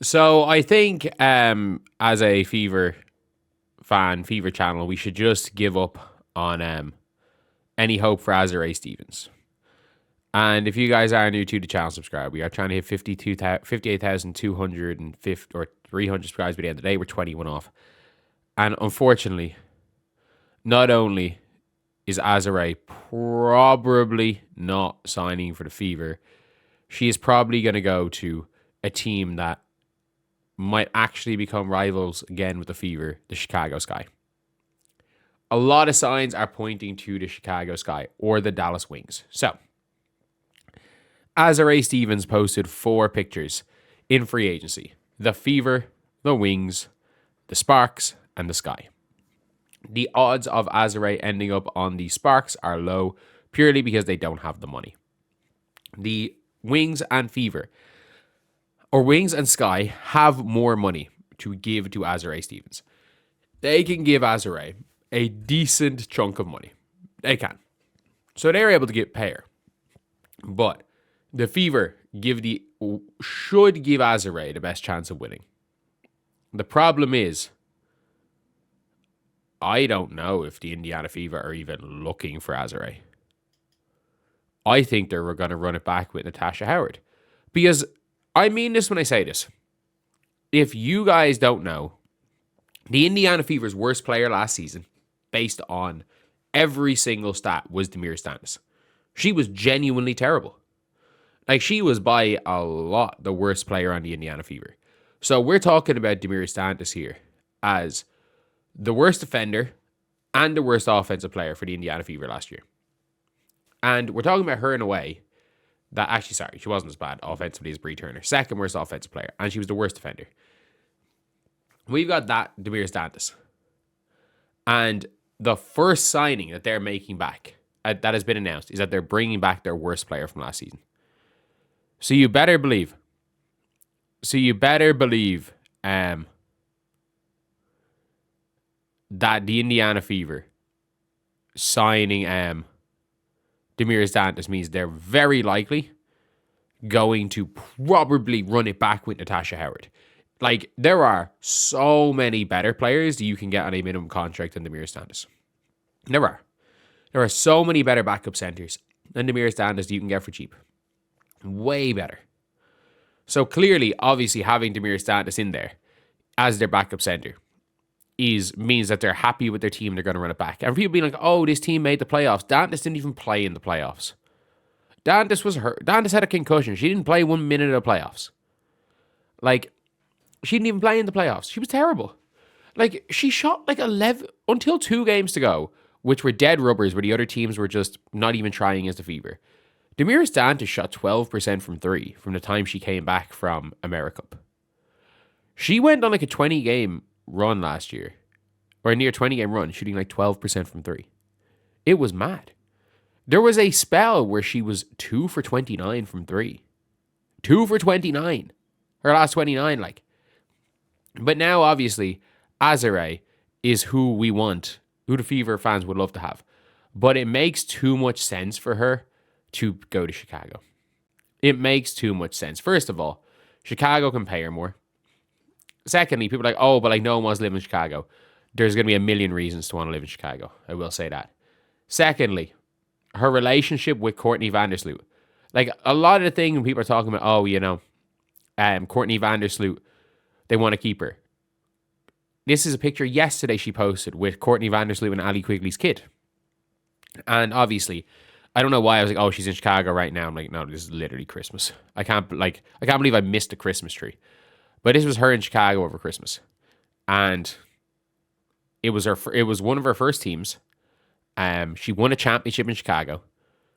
So I think as a Fever channel, we should just give up on any hope for Azura Stevens. And if you guys are new to the channel, subscribe. We are trying to hit 58,250 or 300 subscribers by the end of the day. We're 21 off. And unfortunately, not only is Azure probably not signing for the Fever, she is probably going to go to a team that might actually become rivals again with the Fever, the Chicago Sky. A lot of signs are pointing to the Chicago Sky or the Dallas Wings. So, Azure Stevens posted 4 pictures in free agency: the Fever, the Wings, the Sparks, and the Sky. The odds of Azure ending up on the Sparks are low purely because they don't have the money. The Wings and Fever, or Wings and Sky, have more money to give to Azure Stevens. They can give Azure a decent chunk of money. They can. So they're able to pay her. But the Fever should give Azure the best chance of winning. The problem is, I don't know if the Indiana Fever are even looking for Azure. I think they're going to run it back with Natasha Howard. Because I mean this when I say this. If you guys don't know, the Indiana Fever's worst player last season, based on every single stat, was Demir Stantis. She was genuinely terrible. Like, she was by a lot the worst player on the Indiana Fever. So we're talking about Demir Stantis here as the worst defender and the worst offensive player for the Indiana Fever last year. And we're talking about her in a way that, actually, sorry, she wasn't as bad offensively as Bree Turner. Second worst offensive player, and she was the worst defender. We've got that Demir Stantis. And the first signing that they're making back, that has been announced, is that they're bringing back their worst player from last season. So you better believe that the Indiana Fever signing Demir Stantis means they're very likely going to probably run it back with Natasha Howard. Like, there are so many better players that you can get on a minimum contract than Demir Stantis. There are. There are so many better backup centers than Demir Stantis that you can get for cheap. Way better. So clearly, obviously, having Demir Stantis in there as their backup center means that they're happy with their team. They're going to run it back. And people being like, "Oh, this team made the playoffs." Dantas didn't even play in the playoffs. Dantas was hurt. Dantas had a concussion. She didn't play 1 minute of the playoffs. Like, she didn't even play in the playoffs. She was terrible. Like, she shot like 11 until 2 games to go, which were dead rubbers, where the other teams were just not even trying as the Fever. Demir Stantis shot 12% from 3 from the time she came back from AmeriCup. She went on like a 20-game run last year, or a near 20-game run, shooting like 12% from 3. It was mad. There was a spell where she was 2 for 29 from 3. 2 for 29. Her last 29, like. But now, obviously, Azure is who we want, who the Fever fans would love to have. But it makes too much sense for her to go to Chicago. It makes too much sense. First of all, Chicago can pay her more. Secondly, people are like, "Oh, but like no one wants to live in Chicago." There's going to be a million reasons to want to live in Chicago. I will say that. Secondly, her relationship with Courtney Vandersloot. Like, a lot of the thing when people are talking about, Courtney Vandersloot, they want to keep her. This is a picture yesterday she posted with Courtney Vandersloot and Ali Quigley's kid. And obviously, I don't know why I was like, "Oh, she's in Chicago right now." I'm like, no, this is literally Christmas. I can't believe I missed the Christmas tree. But this was her in Chicago over Christmas. And it was one of her first teams. She won a championship in Chicago.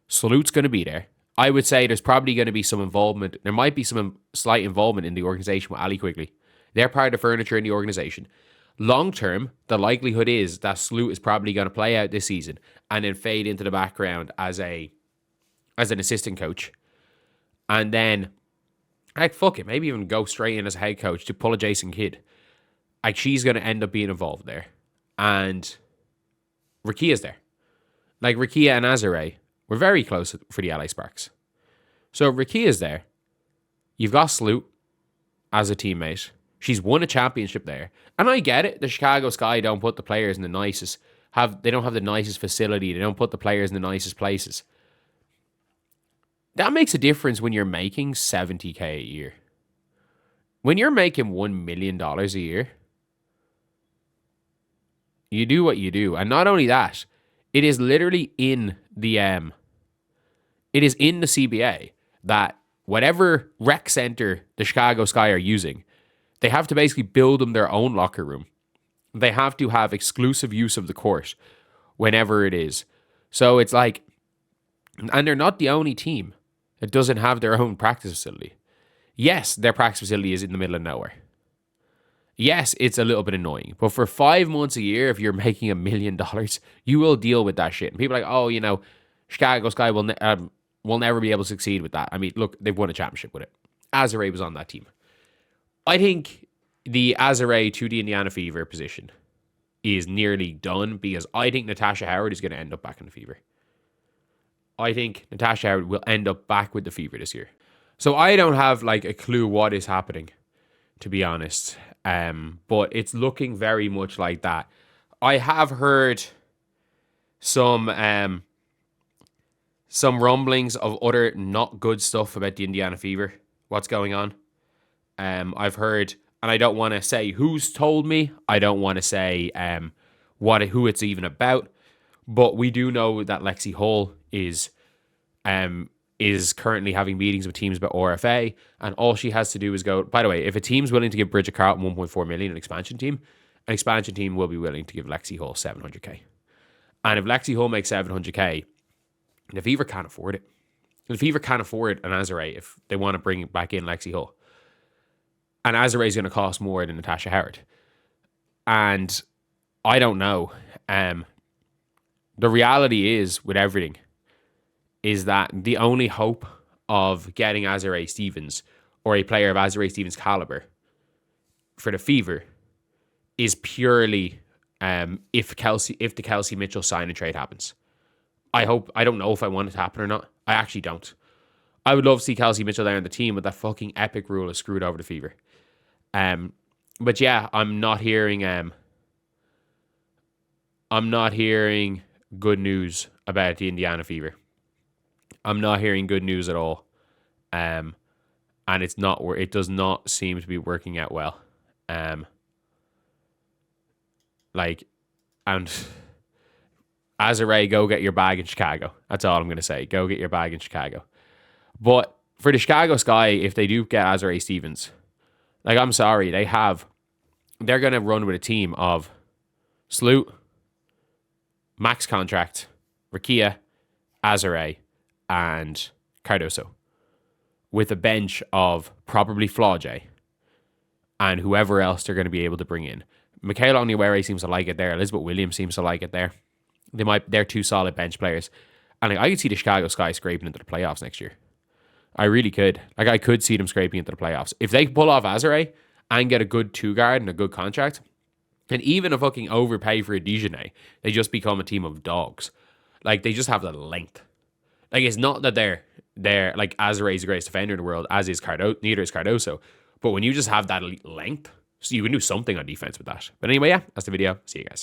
Salute's going to be there. I would say there's probably going to be some involvement. There might be some slight involvement in the organization with Ali Quigley. They're part of the furniture in the organization. Long term, the likelihood is that Salute is probably going to play out this season and then fade into the background as an assistant coach. And then, like, fuck it, maybe even go straight in as a head coach to pull a Jason Kidd. Like, she's going to end up being involved there. And Rakia's there. Like, Rakia and Azure were very close for the LA Sparks. So Rakia's there. You've got Salute. as a teammate. She's won a championship there. And I get it. The Chicago Sky don't put the players in the nicest, they don't have the nicest facility. They don't put the players in the nicest places. That makes a difference when you're making $70K a year. When you're making $1 million a year, you do what you do. And not only that, it is literally in the CBA that whatever rec center the Chicago Sky are using, they have to basically build them their own locker room. They have to have exclusive use of the court whenever it is. So it's like, and they're not the only team that doesn't have their own practice facility. Yes, their practice facility is in the middle of nowhere. Yes, it's a little bit annoying. But for 5 months a year, if you're making $1 million, you will deal with that shit. And people are like, oh, you know, Chicago Sky will never be able to succeed with that. I mean, look, they've won a championship with it. Azura was on that team. I think the Azura to the Indiana Fever position is nearly done because I think Natasha Howard is going to end up back in the Fever. I think Natasha Howard will end up back with the Fever this year. So I don't have like a clue what is happening, to be honest. But it's looking very much like that. I have heard some rumblings of other not good stuff about the Indiana Fever. What's going on? I've heard, and I don't want to say who's told me. I don't want to say who it's even about. But we do know that Lexi Hull is currently having meetings with teams about RFA, and all she has to do is go. By the way, if a team's willing to give Bridget Carlton 1.4 million, an expansion team will be willing to give Lexi Hull 700K. And if Lexi Hull makes 700K, the Fever can't afford it. The Fever can't afford an Azura if they want to bring back in Lexi Hull. And Azura is going to cost more than Natasha Howard. And I don't know. The reality is, with everything, is that the only hope of getting Azura Stevens or a player of Azura Stevens' caliber for the Fever is purely if the Kelsey Mitchell sign and trade happens. I don't know if I want it to happen or not. I actually don't. I would love to see Kelsey Mitchell there on the team, but that fucking epic rule has screwed over the Fever. But yeah, I'm not hearing good news about the Indiana Fever. I'm not hearing good news at all. And it does not seem to be working out well. And Azura, go get your bag in Chicago. That's all I'm going to say. Go get your bag in Chicago. But for the Chicago Sky, if they do get Azura Stevens, like, I'm sorry, they're going to run with a team of Sloot, max contract, Rakia, Azura, and Cardoso, with a bench of probably Flaujae and whoever else they're going to be able to bring in. Michaela Oniwere seems to like it there. Elizabeth Williams seems to like it there. They're two solid bench players. And I could see the Chicago Sky scraping into the playoffs next year. I really could. I could see them scraping into the playoffs. If they pull off Azura and get a good two guard and a good contract, and even a fucking overpay for a Dijonay, they just become a team of dogs. Like, they just have the length. Like, it's not that they're like, Azura is the greatest defender in the world, as is neither is Cardoso. But when you just have that elite length, so you can do something on defense with that. But anyway, yeah, that's the video. See you guys.